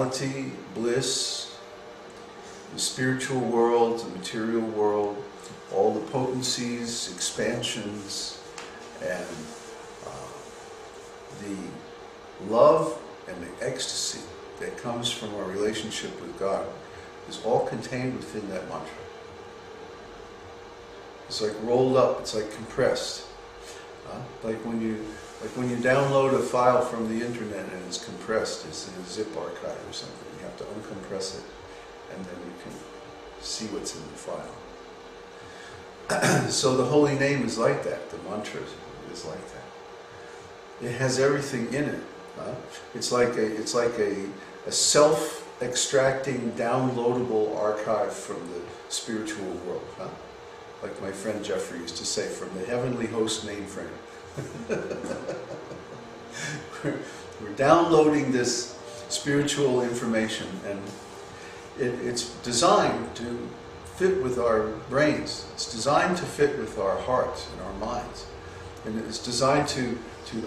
reality, bliss, the spiritual world, the material world, all the potencies, expansions, and the love and the ecstasy that comes from our relationship with God is all contained within that mantra. It's like rolled up, it's like compressed. Like when you download a file from the internet and it's compressed, it's in a zip archive or something. You have to uncompress it, and then you can see what's in the file. So the holy name is like that. The mantra is like that. It has everything in it. It's like a self-extracting, downloadable archive from the spiritual world. Like my friend Jeffrey used to say, from the heavenly host mainframe. We're downloading this spiritual information, and it's designed to fit with our brains. It's designed to fit with our hearts and our minds. And it's designed to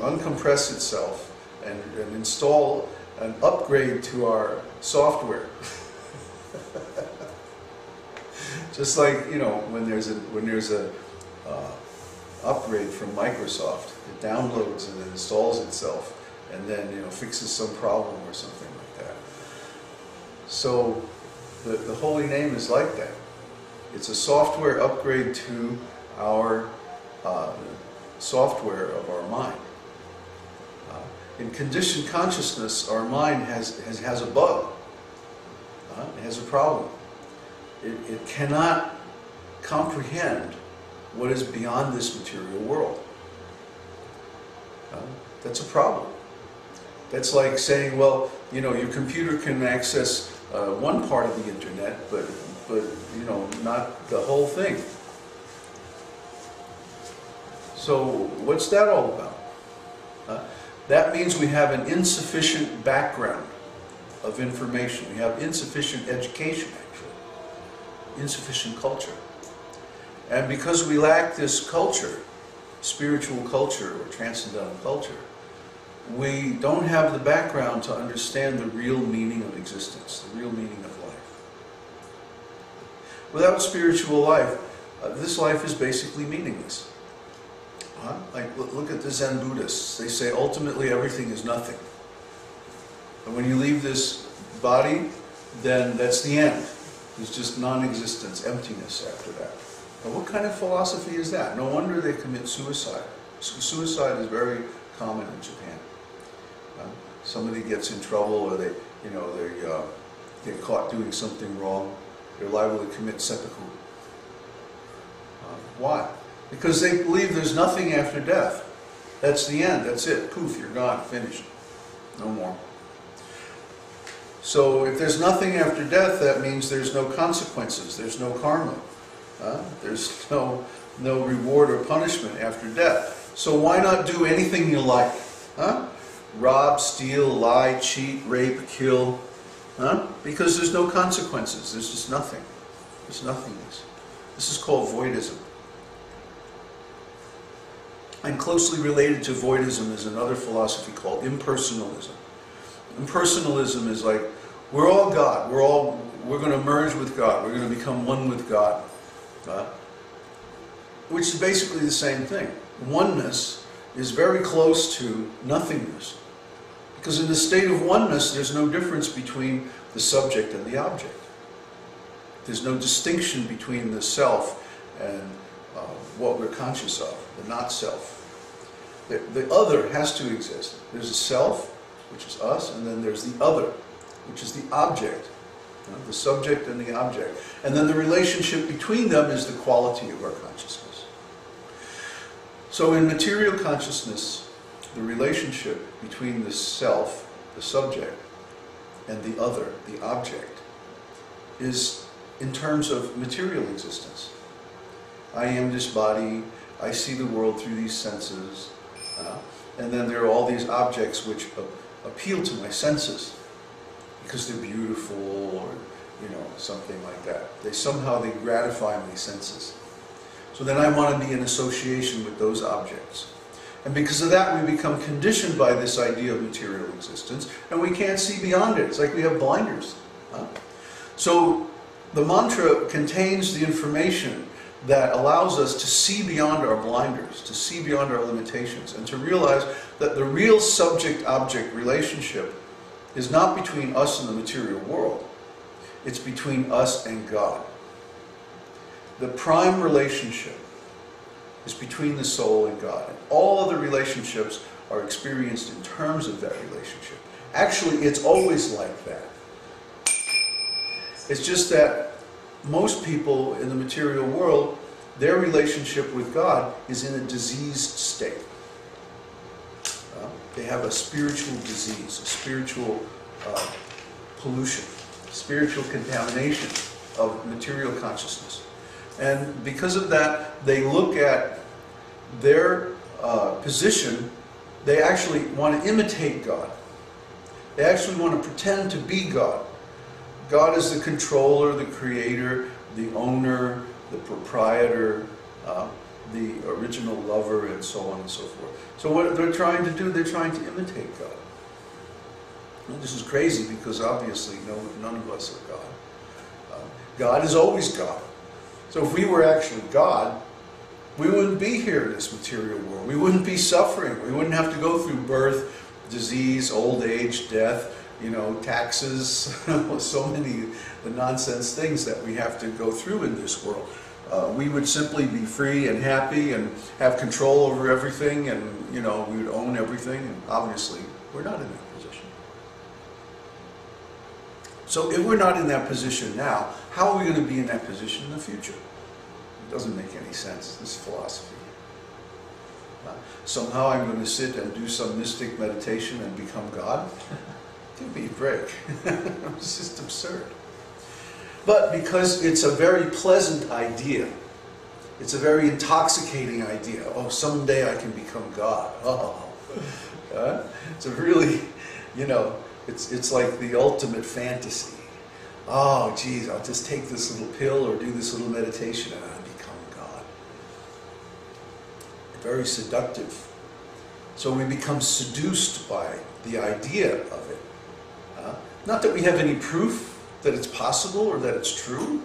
uncompress itself and install an upgrade to our software. Just like, you know, when there's a upgrade from Microsoft, it downloads and installs itself, and then, you know, fixes some problem or something like that. So the holy name is like that. It's a software upgrade to our software of our mind. In conditioned consciousness, our mind has a bug. It has a problem. It cannot comprehend what is beyond this material world. That's a problem. That's like saying, well, you know, your computer can access one part of the internet, but you know, not the whole thing. So what's that all about? That means we have an insufficient background of information. We have insufficient education, actually. Insufficient culture. And because we lack this culture, spiritual culture or transcendental culture, we don't have the background to understand the real meaning of existence, the real meaning of life. Without spiritual life, this life is basically meaningless. Like, look at the Zen Buddhists. They say ultimately everything is nothing. And when you leave this body, then that's the end. There's just non-existence, emptiness after that. Now, what kind of philosophy is that? No wonder they commit suicide. Suicide is very common in Japan. Somebody gets in trouble, or they get caught doing something wrong, they're liable to commit seppuku. Why? Because they believe there's nothing after death. That's the end. That's it. Poof, you're gone. Finished. No more. So if there's nothing after death, that means there's no consequences. There's no karma. There's no reward or punishment after death. So why not do anything you like? Rob, steal, lie, cheat, rape, kill. Because there's no consequences. There's just nothing. There's nothingness. This is called voidism. And closely related to voidism is another philosophy called impersonalism. Impersonalism is like, we're all God. We're going to merge with God. We're going to become one with God. Which is basically the same thing. Oneness is very close to nothingness. Because in the state of oneness, there's no difference between the subject and the object. There's no distinction between the self and what we're conscious of, the not self. The other has to exist. There's a self, which is us, and then there's the other, which is the object. The subject and the object. And then the relationship between them is the quality of our consciousness. So in material consciousness, the relationship between the self, the subject, and the other, the object, is in terms of material existence. I am this body, I see the world through these senses, and then there are all these objects which appeal to my senses because they're beautiful, or something like that. They gratify my senses. So then I want to be in association with those objects. And because of that, we become conditioned by this idea of material existence, and we can't see beyond it. It's like we have blinders. So the mantra contains the information that allows us to see beyond our blinders, to see beyond our limitations, and to realize that the real subject-object relationship is not between us and the material world. It's between us and God. The prime relationship is between the soul and God. And all other relationships are experienced in terms of that relationship. Actually, it's always like that. It's just that most people in the material world, their relationship with God is in a diseased state. They have a spiritual disease, a spiritual pollution, spiritual contamination of material consciousness. And because of that, they look at their position, they actually want to imitate God. They actually want to pretend to be God. God is the controller, the creator, the owner, the proprietor, the original lover, and so on and so forth. So what they're trying to do, they're trying to imitate God. And this is crazy because obviously none of us are God. God is always God. So if we were actually God, we wouldn't be here in this material world. We wouldn't be suffering. We wouldn't have to go through birth, disease, old age, death, taxes, so many the nonsense things that we have to go through in this world. We would simply be free and happy and have control over everything, and we would own everything. And obviously, we're not in that position. So if we're not in that position now, how are we going to be in that position in the future? It doesn't make any sense, this philosophy. Somehow I'm going to sit and do some mystic meditation and become God? Give me a break. It's just absurd. But because it's a very pleasant idea, it's a very intoxicating idea. Oh, someday I can become God. Oh, it's a really, it's like the ultimate fantasy. Oh, geez, I'll just take this little pill or do this little meditation and I'll become God. Very seductive. So we become seduced by the idea of it. Not that we have any proof that it's possible or that it's true,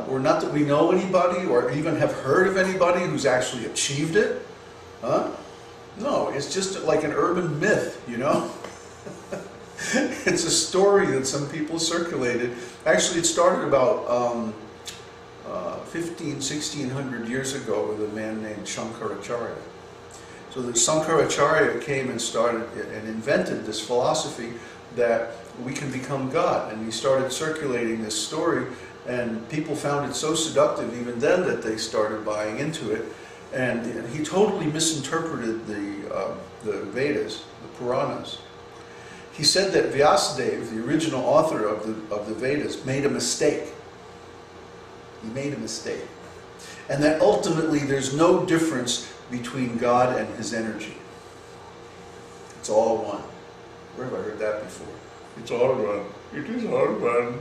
or not that we know anybody or even have heard of anybody who's actually achieved it. No, it's just like an urban myth, It's a story that some people circulated. Actually, it started about 1600 years ago with a man named Shankaracharya. So the Shankaracharya came and started and invented this philosophy that we can become God. And he started circulating this story, and people found it so seductive even then that they started buying into it. And he totally misinterpreted the Vedas, the Puranas. He said that Vyasadeva, the original author of the Vedas, made a mistake. He made a mistake. And that ultimately there's no difference between God and his energy. It's all one. Where have I heard that before? It's all one. It is all one.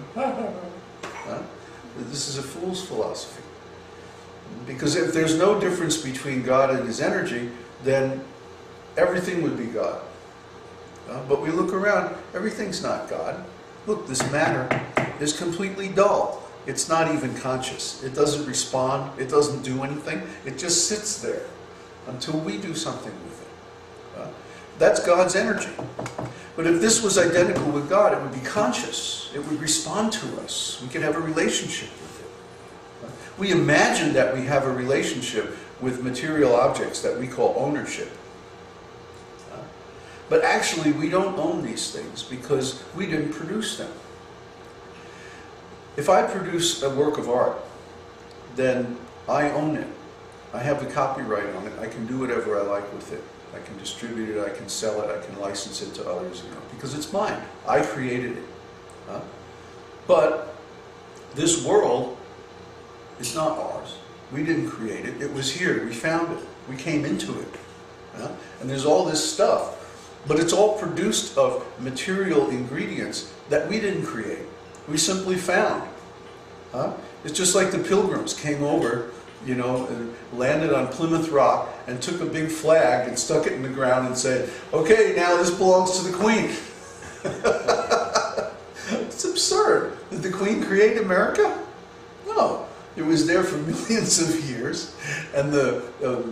This is a fool's philosophy. Because if there's no difference between God and his energy, then everything would be God. But we look around, everything's not God. Look, this matter is completely dull. It's not even conscious. It doesn't respond. It doesn't do anything. It just sits there until we do something with it. That's God's energy. But if this was identical with God, it would be conscious. It would respond to us. We could have a relationship with it. We imagine that we have a relationship with material objects that we call ownership. But actually, we don't own these things because we didn't produce them. If I produce a work of art, then I own it. I have the copyright on it. I can do whatever I like with it. I can distribute it, I can sell it, I can license it to others, because it's mine. I created it. But this world is not ours. We didn't create it. It was here. We found it. We came into it. And there's all this stuff. But it's all produced of material ingredients that we didn't create. We simply found. It's just like the pilgrims came over, you know, and landed on Plymouth Rock and took a big flag and stuck it in the ground and said, okay, now this belongs to the Queen. It's absurd. Did the Queen create America? No. It was there for millions of years, and the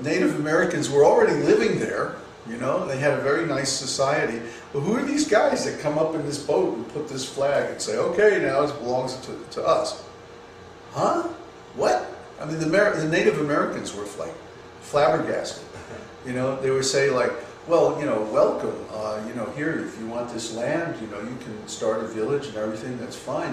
Native Americans were already living there, you know, they had a very nice society. But who are these guys that come up in this boat and put this flag and say, okay, now it belongs to us? Huh? What? I mean, the Native Americans were like flabbergasted. You know, they would say like, well, you know, welcome, you know, here, if you want this land, you know, you can start a village and everything, that's fine.